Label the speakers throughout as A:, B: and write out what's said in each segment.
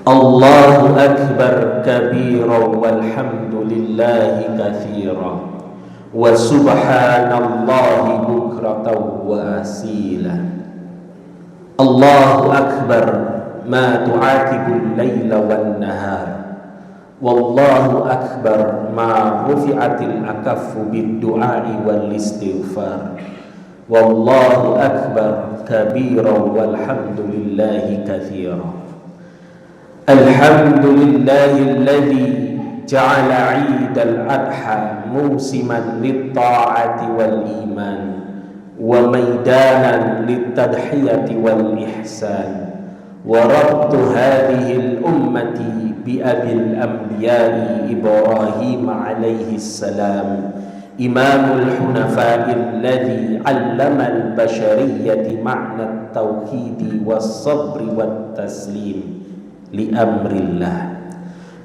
A: Allahu akbar kabira walhamdulillahi katsira wa subhanallahi bukratan wa asila. Allahu akbar ma tu'aqibul laila wan nahar. Wallahu akbar ma rufi'atil akaffu bid du'ai wal istighfar. Wallahu akbar kabira walhamdulillahi katsira. Alhamdulillahilladzi ja'ala 'idal adha musiman lit-ta'ati wal iman wa maidanan lit-tadhiyati wal ihsan wa rabtu hadhihi al-ummati bi abil anbiya'i Ibrahim alaihi salam imamul hunafa'il ladzi 'allama al-bashariyyati ma'na at-tauhid was-sabri wat-taslim li amrillah.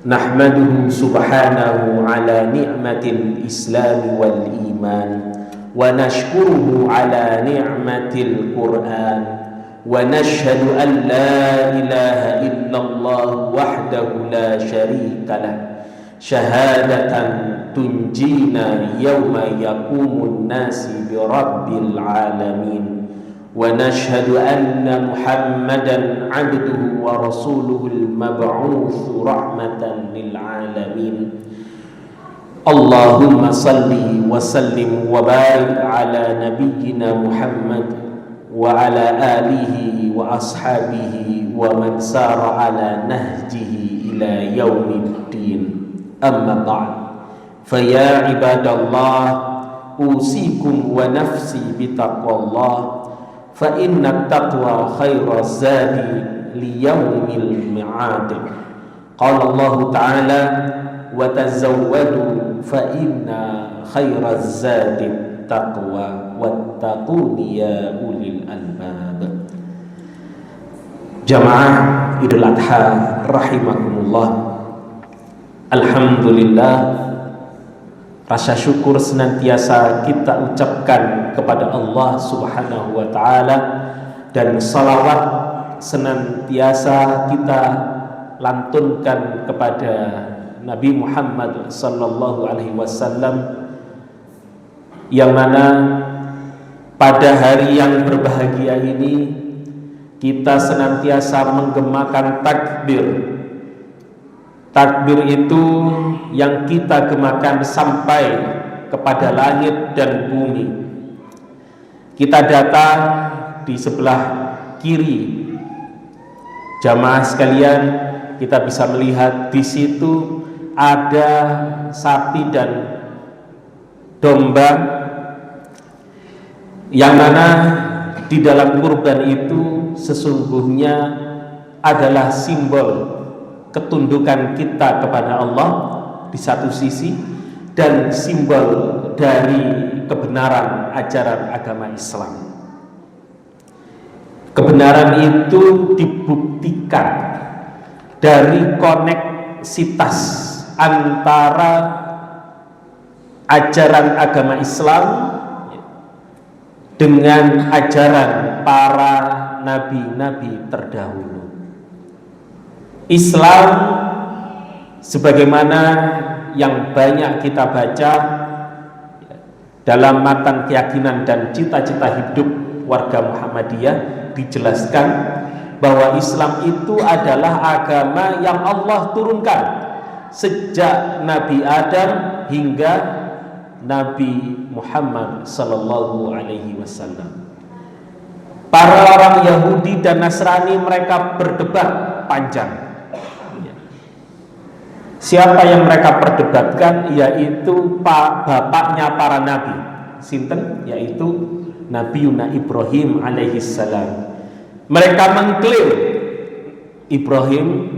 A: Nahmaduhu subhanahu ala ni'matil islam wal iman wa nashkuruhu ala ni'matil Qur'an wa nashhadu an la ilaha illallah wahdahu la syarika lah syahadatan tunjina yawma yaqumun nasi bi rabbil alamin wa nashhadu anna Muhammadan abduhu wa rasuluhul mab'utsu rahmatan lil alamin. Allahumma salli wa sallim wa barik ala nabiyyina Muhammad wa ala alihi wa ashabihi wa man sara ala nahjihi ila yaumiddin. Amma ba'd. Fa ya ibadallah usikum wa nafsi bi taqwallah fa inna taqwa khairu zadi li yaumil mi'ad. Qala Allah ta'ala wa tazawwadu fa inna khairu zadi taqwa wattaquni ya ulil albab. Jamaah Idul Adha rahimakumullah. Alhamdulillah, rasa syukur senantiasa kita ucapkan kepada Allah Subhanahu wa ta'ala, dan salawat senantiasa kita lantunkan kepada Nabi Muhammad sallallahu alaihi wasallam, yang mana pada hari yang berbahagia ini kita senantiasa menggemakan takbir. Takbir itu yang kita gemakan sampai kepada langit dan bumi. Kita datang di sebelah kiri jamaah sekalian, kita bisa melihat di situ ada sapi dan domba, yang mana di dalam kurban itu sesungguhnya adalah simbol ketundukan kita kepada Allah di satu sisi, dan simbol dari kebenaran ajaran agama Islam. Kebenaran itu dibuktikan dari koneksitas antara ajaran agama Islam dengan ajaran para nabi-nabi terdahulu. Islam sebagaimana yang banyak kita baca dalam matan keyakinan dan cita-cita hidup warga Muhammadiyah, dijelaskan bahwa Islam itu adalah agama yang Allah turunkan sejak Nabi Adam hingga Nabi Muhammad sallallahu alaihi wasallam. Para orang Yahudi dan Nasrani mereka berdebat panjang. Siapa yang mereka perdebatkan? Yaitu bapaknya para nabi. Sinten? Yaitu Nabiuna Ibrahim alaihi salam. Mereka mengklaim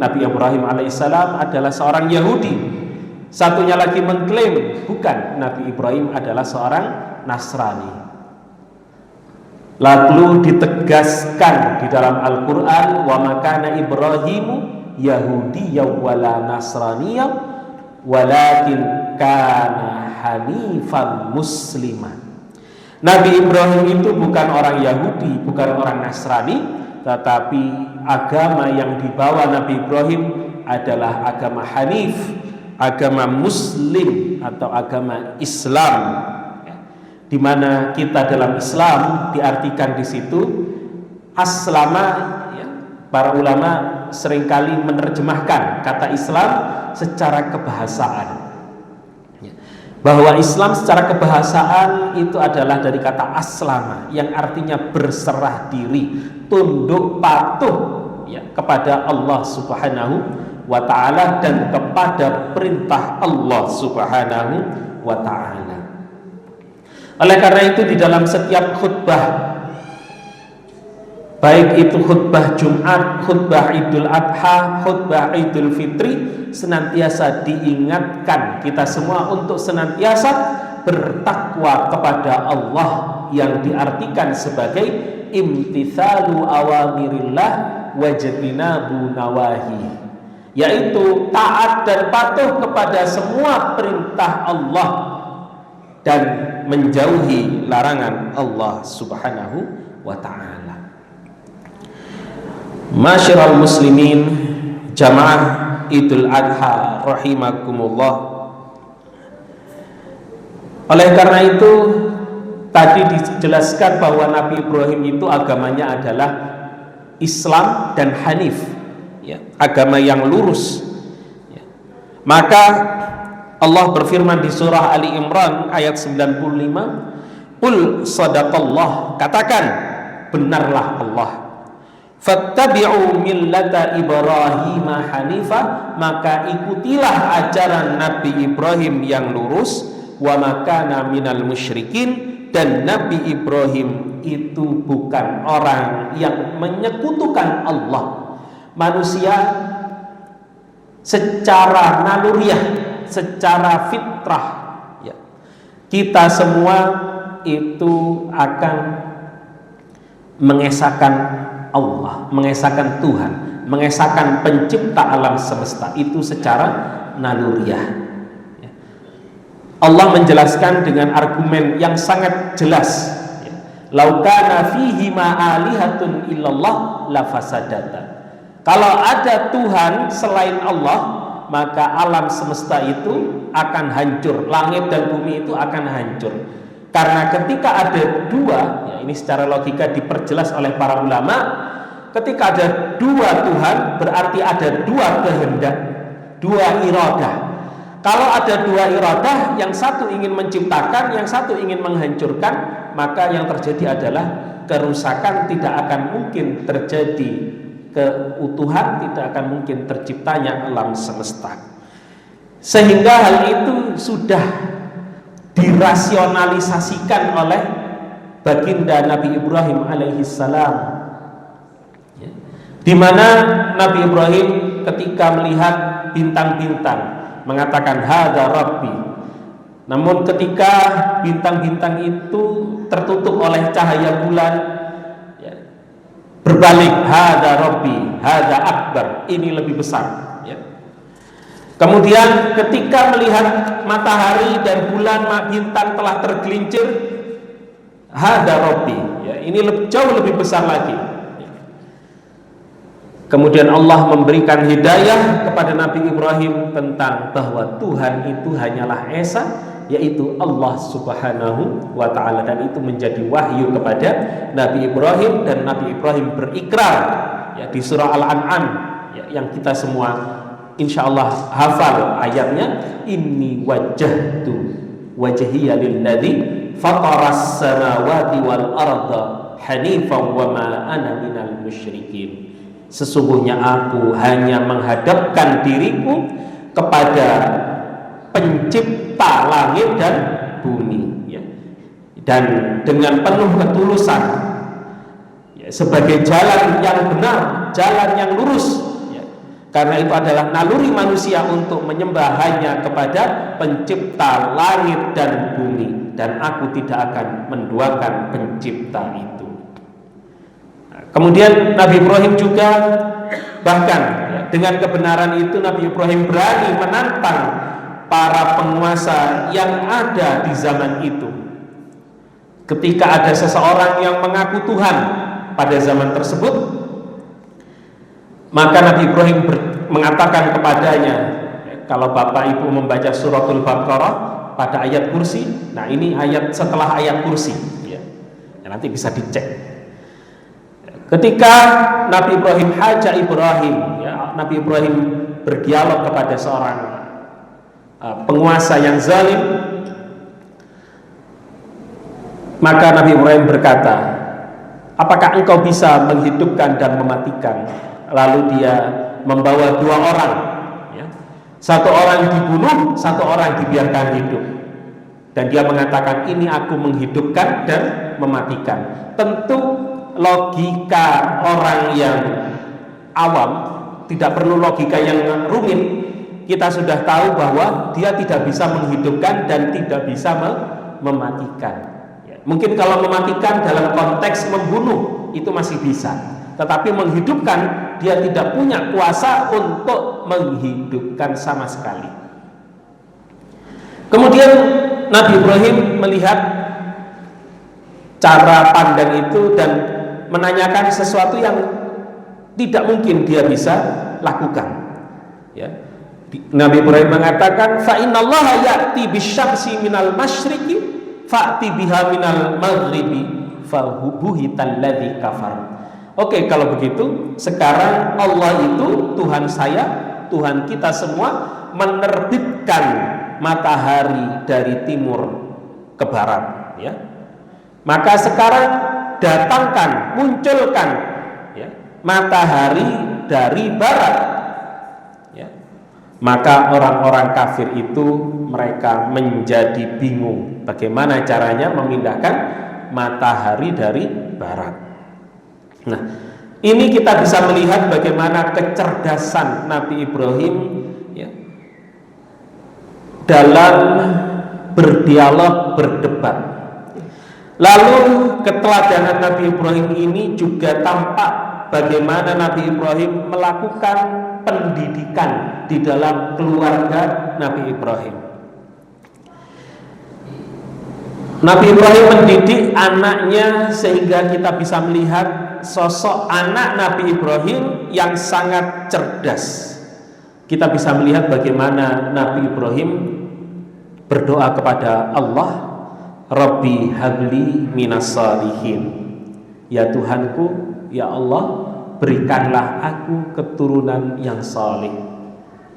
A: Nabi Ibrahim alaihi salam adalah seorang Yahudi. Satunya lagi mengklaim bukan, Nabi Ibrahim adalah seorang Nasrani. Lalu ditegaskan di dalam Al-Quran, wa makana Ibrahimu Yahudiyya wala Nasraniyya walakin kana hanifan musliman. Nabi Ibrahim itu bukan orang Yahudi, bukan orang Nasrani, tetapi agama yang dibawa Nabi Ibrahim adalah agama Hanif, agama Muslim atau agama Islam, di mana kita dalam Islam diartikan di situ aslama, ya. Para ulama seringkali menerjemahkan kata Islam secara kebahasaan, ya. Bahwa Islam secara kebahasaan itu adalah dari kata aslama yang artinya berserah diri, tunduk patuh, ya, kepada Allah Subhanahu wa ta'ala dan kepada perintah Allah Subhanahu wa ta'ala. Oleh karena itu di dalam setiap khutbah, baik itu khutbah Jumat, khutbah Idul Adha, khutbah Idul Fitri, senantiasa diingatkan kita semua untuk senantiasa bertakwa kepada Allah yang diartikan sebagai imtithalu awamirillah wajtinabu nawahi, yaitu taat dan patuh kepada semua perintah Allah dan menjauhi larangan Allah Subhanahu wa ta'ala. Masyiral muslimin, jamaah Idul Adha rahimakumullah. Oleh karena itu tadi dijelaskan bahwa Nabi Ibrahim itu agamanya adalah Islam dan Hanif, ya, agama yang lurus, ya. Maka Allah berfirman di surah Ali Imran ayat 95, Qul sadaqallah, katakan benarlah Allah, fattabi'u millata Ibrahim hanifa, maka ikutilah ajaran Nabi Ibrahim yang lurus, wa makana minal musyrikin, dan Nabi Ibrahim itu bukan orang yang menyekutukan Allah. Manusia secara naluriah, secara fitrah, ya, kita semua itu akan mengesahkan Allah, mengesahkan Tuhan, mengesahkan pencipta alam semesta itu secara naluriah, ya. Allah menjelaskan dengan argumen yang sangat jelas, ya. Lau kana fihi ma'alihatun illallah lafasadata. Kalau ada Tuhan selain Allah, maka alam semesta itu akan hancur, langit dan bumi itu akan hancur. Karena ketika ada dua, ya, ini secara logika diperjelas oleh para ulama, ketika ada dua Tuhan berarti ada dua kehendak, dua iradah. Kalau ada dua iradah, yang satu ingin menciptakan, yang satu ingin menghancurkan, maka yang terjadi adalah kerusakan, tidak akan mungkin terjadi keutuhan, tidak akan mungkin terciptanya alam semesta. Sehingga hal itu sudah dirasionalisasikan oleh baginda Nabi Ibrahim alaihissalam, ya, di mana Nabi Ibrahim ketika melihat bintang-bintang mengatakan hadza rabbi, namun ketika bintang-bintang itu tertutup oleh cahaya bulan, berbalik hadza rabbi hadza akbar, ini lebih besar, ya. Kemudian ketika melihat matahari dan bulan bintang telah tergelincir, hadza rabbi, ya, ini jauh lebih besar lagi, ya. Kemudian Allah memberikan hidayah kepada Nabi Ibrahim tentang bahwa Tuhan itu hanyalah Esa, yaitu Allah Subhanahu wa ta'ala, dan itu menjadi wahyu kepada Nabi Ibrahim, dan Nabi Ibrahim berikrar, ya, di surah Al-An'am, ya, yang kita semua insyaallah hafal ayatnya, inni wajjahtu wajhiya lilladzi fataras samawati wal arda hanifan wa ma ana minal musyrikin. Sesungguhnya aku hanya menghadapkan diriku kepada pencipta langit dan bumi, ya, dan dengan penuh ketulusan, ya, sebagai jalan yang benar, jalan yang lurus, ya. Karena itu adalah naluri manusia untuk menyembah hanya kepada pencipta langit dan bumi, dan aku tidak akan menduakan pencipta itu. Kemudian Nabi Ibrahim juga bahkan, ya, dengan kebenaran itu Nabi Ibrahim berani menantang para penguasa yang ada di zaman itu. Ketika ada seseorang yang mengaku Tuhan pada zaman tersebut, Maka Nabi Ibrahim mengatakan kepadanya, kalau Bapak Ibu membaca suratul Baqarah pada ayat kursi, nah ini ayat setelah ayat kursi, ya nanti bisa dicek. Ketika Nabi Ibrahim haja Ibrahim, ya, Nabi Ibrahim berdialog kepada seorang penguasa yang zalim, maka Nabi Ibrahim berkata, apakah engkau bisa menghidupkan dan mematikan? Lalu dia membawa dua orang, ya. Satu orang dibunuh, satu orang dibiarkan hidup. Dan dia mengatakan, ini aku menghidupkan dan mematikan. Tentu logika orang yang awam, tidak perlu logika yang rumit. Kita sudah tahu bahwa dia tidak bisa menghidupkan dan tidak bisa mematikan. Ya. Mungkin kalau mematikan dalam konteks membunuh itu masih bisa, tetapi menghidupkan dia tidak punya kuasa untuk menghidupkan sama sekali. Kemudian Nabi Ibrahim melihat cara pandang itu dan menanyakan sesuatu yang tidak mungkin dia bisa lakukan, ya. Nabi Ibrahim mengatakan, fa innallaha ya'ti bisyamsi minal masyriqi fa'ti biha minal maghribi fa buhital ladzi kafar. Oke, kalau begitu sekarang Allah itu Tuhan saya, Tuhan kita semua, menerbitkan matahari dari timur ke barat, ya. Maka sekarang datangkan, munculkan, ya, matahari dari barat, ya. Maka orang-orang kafir itu mereka menjadi bingung bagaimana caranya memindahkan matahari dari barat. Nah, ini kita bisa melihat bagaimana kecerdasan Nabi Ibrahim, ya, dalam berdialog, berdebat. Lalu keteladanan Nabi Ibrahim ini juga tampak bagaimana Nabi Ibrahim melakukan pendidikan di dalam keluarga Nabi Ibrahim. Nabi Ibrahim mendidik anaknya sehingga kita bisa melihat sosok anak Nabi Ibrahim yang sangat cerdas. Kita bisa melihat bagaimana Nabi Ibrahim berdoa kepada Allah, Rabbi habli minas shalihin. Ya Tuhanku, ya Allah, berikanlah aku keturunan yang saleh.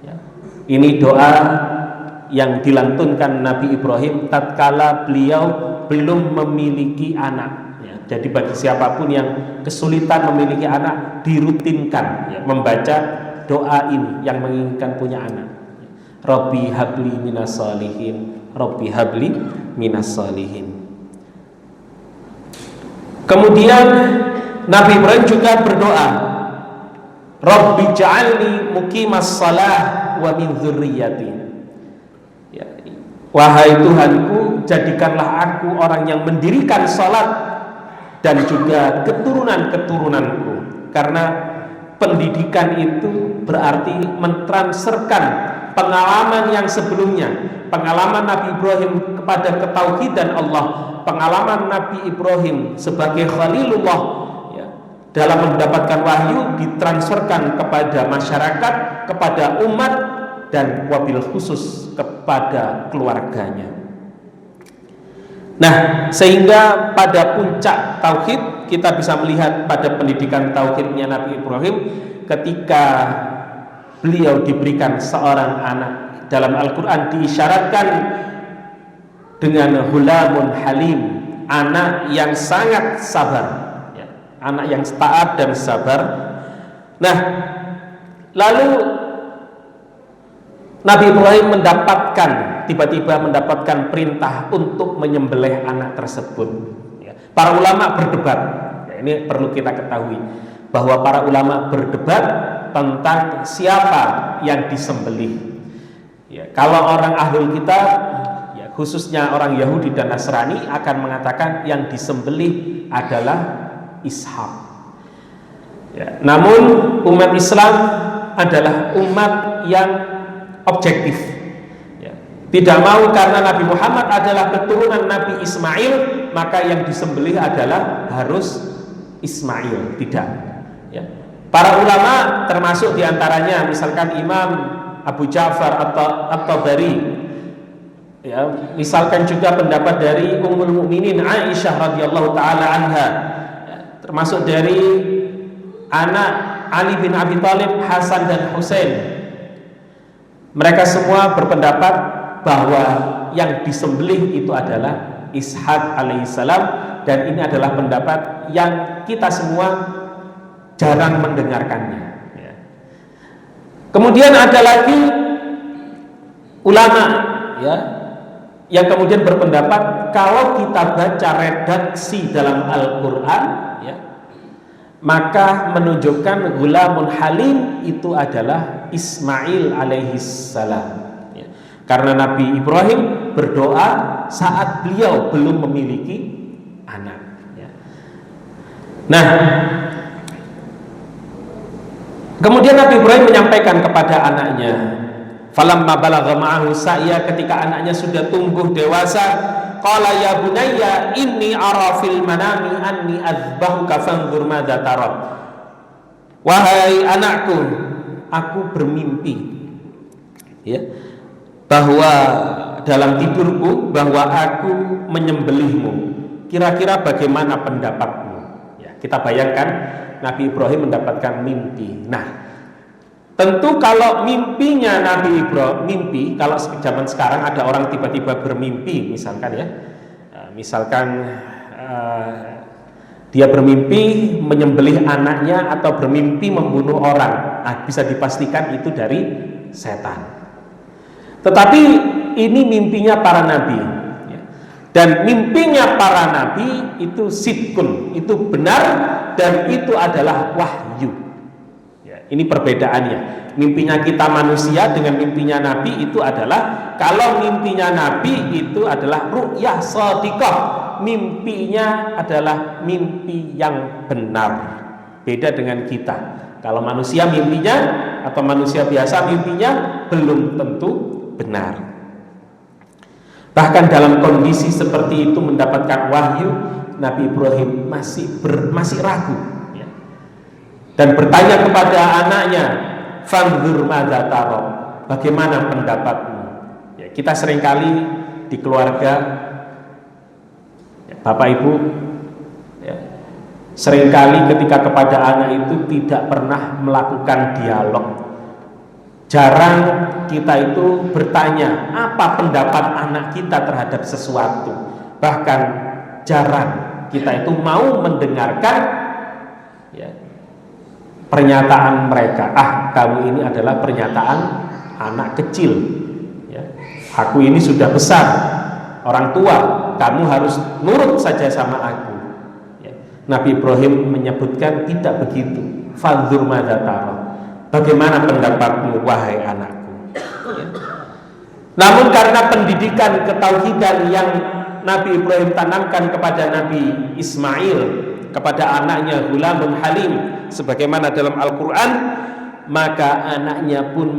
A: Ya. Ini doa yang dilantunkan Nabi Ibrahim tatkala beliau belum memiliki anak, ya. Jadi bagi siapapun yang kesulitan memiliki anak, dirutinkan, ya, membaca doa ini yang menginginkan punya anak. Rabbi habli minas shalihin, Rabbi habli minas shalihin. Kemudian Nabi Ibrahim juga berdoa, Rabbi ja'alni muqimas shalah wa min dzurriyyati. Ya, wahai Tuhanku, jadikanlah aku orang yang mendirikan salat dan juga keturunan-keturunanku. Karena pendidikan itu berarti mentransferkan pengalaman yang sebelumnya, pengalaman Nabi Ibrahim kepada ketauhidan Allah, pengalaman Nabi Ibrahim sebagai Khalilullah, ya, dalam mendapatkan wahyu ditransferkan kepada masyarakat, kepada umat, dan wabil khusus kepada keluarganya. Nah, sehingga pada puncak tauhid kita bisa melihat pada pendidikan tauhidnya Nabi Ibrahim ketika beliau diberikan seorang anak. Dalam Al-Quran diisyaratkan dengan hulamun halim, anak yang sangat sabar, ya, anak yang taat dan sabar. Nah, lalu Nabi Ibrahim tiba-tiba mendapatkan perintah untuk menyembelih anak tersebut. Ya. Para ulama berdebat. Ya, ini perlu kita ketahui bahwa para ulama berdebat tentang siapa yang disembelih. Ya, kalau orang ahlul kitab, ya, khususnya orang Yahudi dan Nasrani akan mengatakan yang disembelih adalah Ishak. Ya, namun umat Islam adalah umat yang objektif, ya. Tidak mau karena Nabi Muhammad adalah keturunan Nabi Ismail maka yang disembelih adalah harus Ismail, tidak, ya. Para ulama termasuk diantaranya misalkan Imam Abu Ja'far At-Tabari, ya, misalkan juga pendapat dari Ummul Mukminin Aisyah radhiyallahu taala anha, ya, termasuk dari anak Ali bin Abi Thalib, Hasan dan Husain. Mereka semua berpendapat bahwa yang disembelih itu adalah Ishak alaihissalam, dan ini adalah pendapat yang kita semua jarang mendengarkannya, ya. Kemudian ada lagi ulama, ya, yang kemudian berpendapat kalau kita baca redaksi dalam Al-Quran, ya, maka menunjukkan Ghulamun Halim itu adalah Ismail alaihissalam, ya. Karena Nabi Ibrahim berdoa saat beliau belum memiliki anak, ya. Nah, kemudian Nabi Ibrahim menyampaikan kepada anaknya, falamma balagha ma'ahu sa'ya, ketika anaknya sudah tumbuh dewasa, qala ya bunayya inni ara fil manami anni adzbahuka fanzur madza tara. Wahai anakku, aku bermimpi, ya, bahwa dalam tidurku bahwa aku menyembelihmu. Kira-kira bagaimana pendapatmu? Ya, kita bayangkan Nabi Ibrahim mendapatkan mimpi. Nah, tentu kalau mimpinya Nabi Ibrahim, kalau zaman sekarang ada orang tiba-tiba bermimpi, misalkan, ya, misalkan dia bermimpi menyembelih anaknya atau bermimpi membunuh orang, bisa dipastikan itu dari setan. Tetapi ini mimpinya para nabi, ya. Dan mimpinya para nabi itu sidqun, itu benar, dan itu adalah wahyu, ya. Ini perbedaannya. Mimpinya kita manusia dengan mimpinya nabi itu adalah, kalau mimpinya nabi itu adalah ru'yah shadiqah, mimpinya adalah mimpi yang benar. Beda dengan kita. Kalau manusia mimpinya atau manusia biasa mimpinya belum tentu benar. Bahkan dalam kondisi seperti itu mendapatkan wahyu, Nabi Ibrahim masih ragu, ya. Dan bertanya kepada anaknya, fanzur madza tara, bagaimana pendapatmu? Ya, kita seringkali di keluarga, ya, Bapak Ibu, ya, seringkali ketika kepada anak itu tidak pernah melakukan dialog. Jarang kita itu bertanya apa pendapat anak kita terhadap sesuatu. Bahkan jarang kita itu mau mendengarkan, ya, pernyataan mereka. Kamu ini adalah pernyataan anak kecil, ya. Aku ini sudah besar, orang tua, kamu harus nurut saja sama aku, ya. Nabi Ibrahim menyebutkan tidak begitu. Fanzur madza tara, bagaimana pendapatmu wahai anakku, ya. Namun karena pendidikan ketauhidan yang Nabi Ibrahim tanamkan kepada Nabi Ismail, kepada anaknya Ghulamun Halim, sebagaimana dalam Al-Quran, maka anaknya pun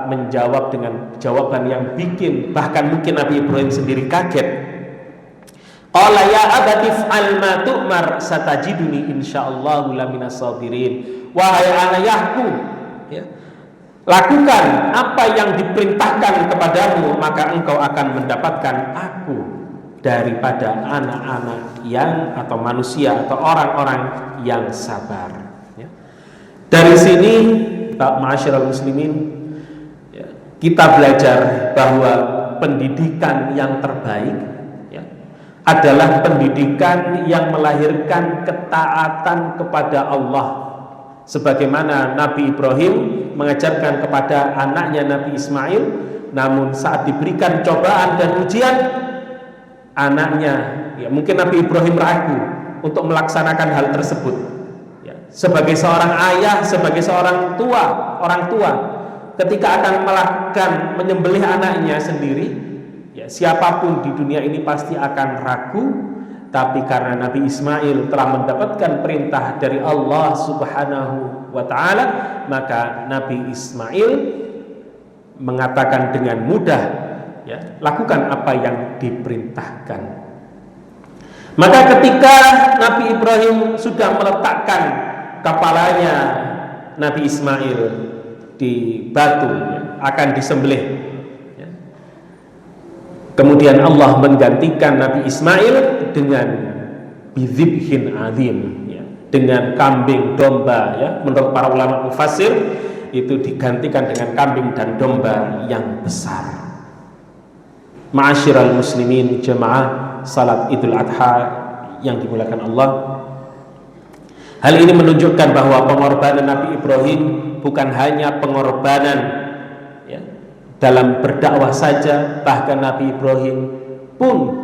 A: menjawab dengan jawaban yang bikin bahkan mungkin Nabi Ibrahim sendiri kaget. Qala ya abati fa'al ma tu'mar satajiduni insyaallahu laminas sabirin. Wahai ayahku, ya, lakukan apa yang diperintahkan kepadamu, maka engkau akan mendapatkan aku daripada anak-anak yang atau manusia atau orang-orang yang sabar, ya. Dari sini, ma'asyiral muslimin, ya, kita belajar bahwa pendidikan yang terbaik, ya, adalah pendidikan yang melahirkan ketaatan kepada Allah, sebagaimana Nabi Ibrahim mengajarkan kepada anaknya Nabi Ismail. Namun saat diberikan cobaan dan ujian, anaknya, ya, mungkin Nabi Ibrahim ragu untuk melaksanakan hal tersebut, ya. Sebagai seorang ayah, sebagai seorang orang tua, ketika akan melakukan menyembelih anaknya sendiri, ya, siapapun di dunia ini pasti akan ragu. Tapi karena Nabi Ismail telah mendapatkan perintah dari Allah Subhanahu wa ta'ala, maka Nabi Ismail mengatakan dengan mudah, ya, lakukan apa yang diperintahkan. Maka ketika Nabi Ibrahim sudah meletakkan kepalanya Nabi Ismail di batu, akan disembelih. Kemudian Allah menggantikan Nabi Ismail dengan bidzibhin azim, dengan kambing domba. Menurut para ulama mufassir itu digantikan dengan kambing dan domba yang besar. Ma'asyiral muslimin jemaah salat Idul Adha yang dimuliakan Allah, hal ini menunjukkan bahwa pengorbanan Nabi Ibrahim bukan hanya pengorbanan dalam berdakwah saja, bahkan Nabi Ibrahim pun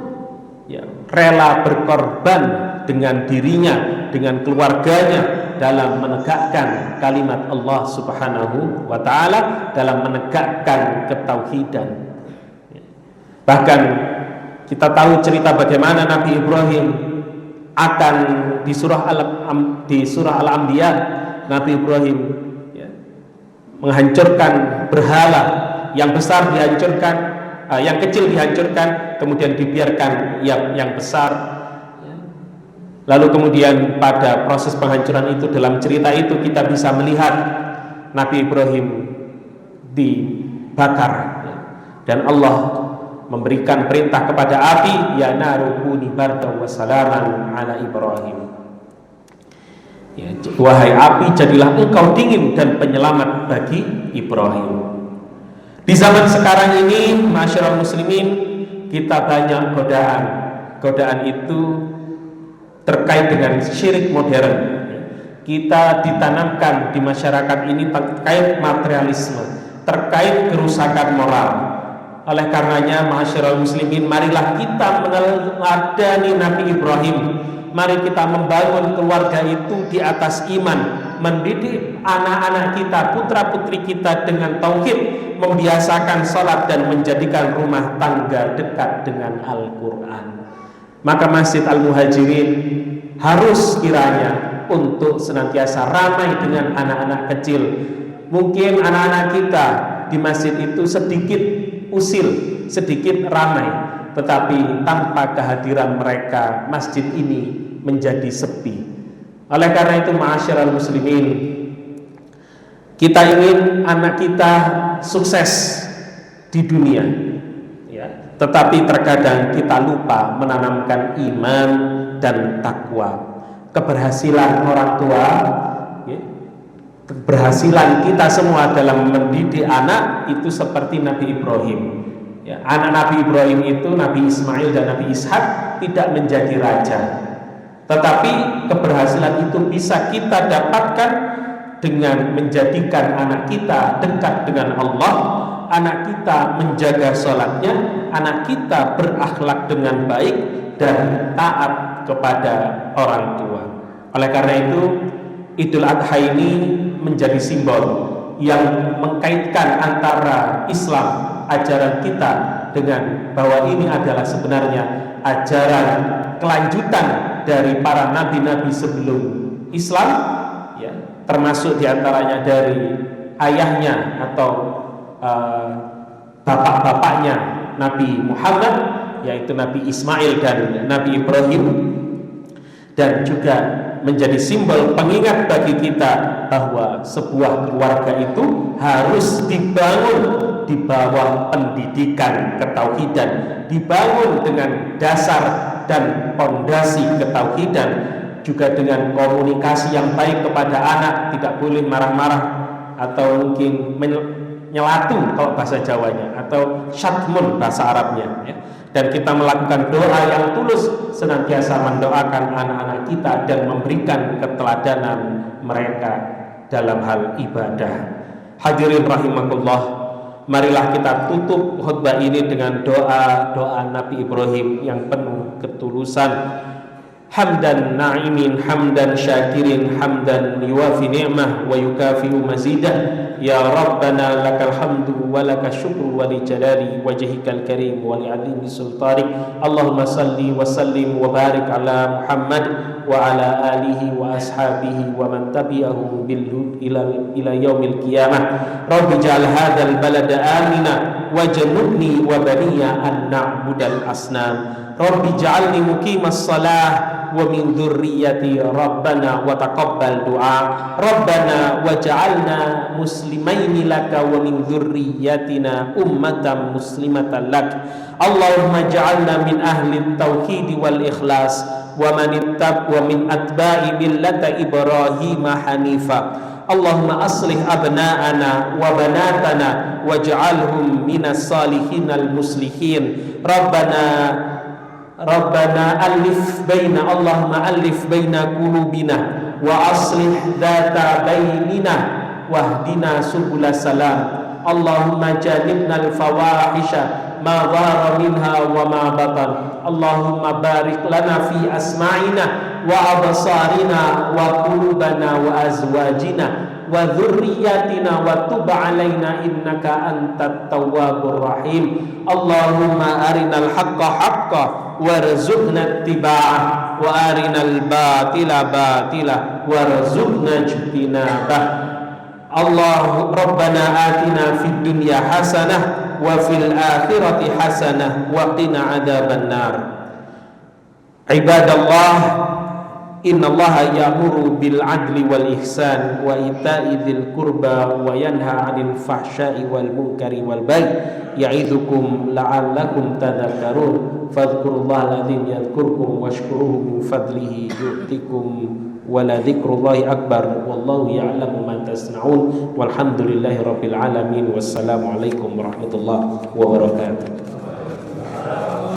A: rela berkorban dengan dirinya, dengan keluarganya dalam menegakkan kalimat Allah Subhanahu wa ta'ala, dalam menegakkan ketauhidan. Bahkan kita tahu cerita bagaimana Nabi Ibrahim akan di surah Al-Anbiya, Nabi Ibrahim menghancurkan berhala, yang besar dihancurkan, yang kecil dihancurkan, kemudian dibiarkan yang besar. Lalu kemudian pada proses penghancuran itu, dalam cerita itu kita bisa melihat Nabi Ibrahim dibakar, dan Allah memberikan perintah kepada api, ya naru kuni bardan wa salaman ala Ibrahim. Wahai api, jadilah engkau dingin dan penyelamat bagi Ibrahim. Di zaman sekarang ini, masyarakat muslimin, kita banyak godaan. Godaan itu terkait dengan syirik modern. Kita ditanamkan di masyarakat ini terkait materialisme, terkait kerusakan moral. Oleh karenanya, masyarakat muslimin, marilah kita meneladani Nabi Ibrahim. Mari kita membangun keluarga itu di atas iman, mendidik anak-anak kita, putra-putri kita dengan tauhid, membiasakan salat dan menjadikan rumah tangga dekat dengan Al-Quran. Maka Masjid Al-Muhajirin harus kiranya untuk senantiasa ramai dengan anak-anak kecil. Mungkin anak-anak kita di masjid itu sedikit usil, sedikit ramai, tetapi tanpa kehadiran mereka, masjid ini menjadi sepi. Oleh karena itu, ma'asyiral muslimin, kita ingin anak kita sukses di dunia, tetapi terkadang kita lupa menanamkan iman dan takwa. Keberhasilan orang tua, keberhasilan kita semua dalam mendidik anak itu seperti Nabi Ibrahim. Anak Nabi Ibrahim itu, Nabi Ismail dan Nabi Ishak, tidak menjadi raja, tetapi keberhasilan itu bisa kita dapatkan dengan menjadikan anak kita dekat dengan Allah, anak kita menjaga sholatnya, anak kita berakhlak dengan baik dan taat kepada orang tua. Oleh karena itu, Idul Adha ini menjadi simbol yang mengkaitkan antara Islam, ajaran kita, dengan bahwa ini adalah sebenarnya ajaran kelanjutan dari para nabi-nabi sebelum Islam, termasuk diantaranya dari ayahnya atau bapak-bapaknya Nabi Muhammad, yaitu Nabi Ismail dan Nabi Ibrahim, dan juga menjadi simbol pengingat bagi kita bahwa sebuah keluarga itu harus dibangun di bawah pendidikan ketauhidan, dibangun dengan dasar dan pondasi ketauhidan, juga dengan komunikasi yang baik kepada anak, tidak boleh marah-marah atau mungkin nyelatu kalau bahasa Jawanya, atau syatmun bahasa Arabnya, dan kita melakukan doa yang tulus, senantiasa mendoakan anak-anak kita dan memberikan keteladanan mereka dalam hal ibadah. Hadirin rahimakumullah, marilah kita tutup khutbah ini dengan doa Nabi Ibrahim yang penuh ketulusan. Hamdan na'imin, hamdan syakirin, hamdan yuwafi ni'mah wa yukafi'u mazidah. Ya Rabbana lakal hamdu wa lakal syukru wa li jalali wajhikal karim wa li azimi sultanik. Allahumma salli wa sallim wa barik ala Muhammad wa ala alihi wa ashabihi wa man tabi'ahum bil ila yaumil qiyamah. Rabbi ja'al hadzal balada amina wajnubni wa baniya an na'budal asnam. Rabbi ja'alni muqimas salah wa min dzurriyyati rabbana wa taqabbal du'a rabbana waj'alna muslimaini laka wa min dzurriyyatina ummatan muslimatan lak Allahumma ja'alna min ahli tauhid wal ikhlas wa min atba'i millata Ibrahim hanifa Allahumma aslih abna'ana wa banatana waj'alhum minas salihin al muslihin Rabbana Allahumma alif baina qulubina wa aslih dhata bainina wahdina subulas salam Allahumma jannibna al fawahisha ma dhahara minha wa ma batan Allahumma barik lana fi asma'ina wa absarina wa qulubana wa azwajina wa dhurriyyatina wa tub alaina innaka antat tawwabur rahim Allahumma arinal haqqa haqqa warzuqna ittiba'ah wa arinal batila batila warzuqna ijtinabah Allah Rabbana atina fid dunya hasanah wa fil akhirati hasanah wa qina adzaban nar Ibadallah innallaha ya'muru bil adli wal ihsan wa ita'i dzil qurba wa yanha 'anil fahsya'i wal munkari wal baghi ya'idzukum la'allakum tadhakkarun fadhkurullaha alazim yadhkurkum washkuruhu min fadlihi yu'tikum wala dzikrullahi akbar wallahu ya'lamu ma tasna'un walhamdulillahi rabbil alamin wassalamu alaikum warahmatullahi wabarakatuh.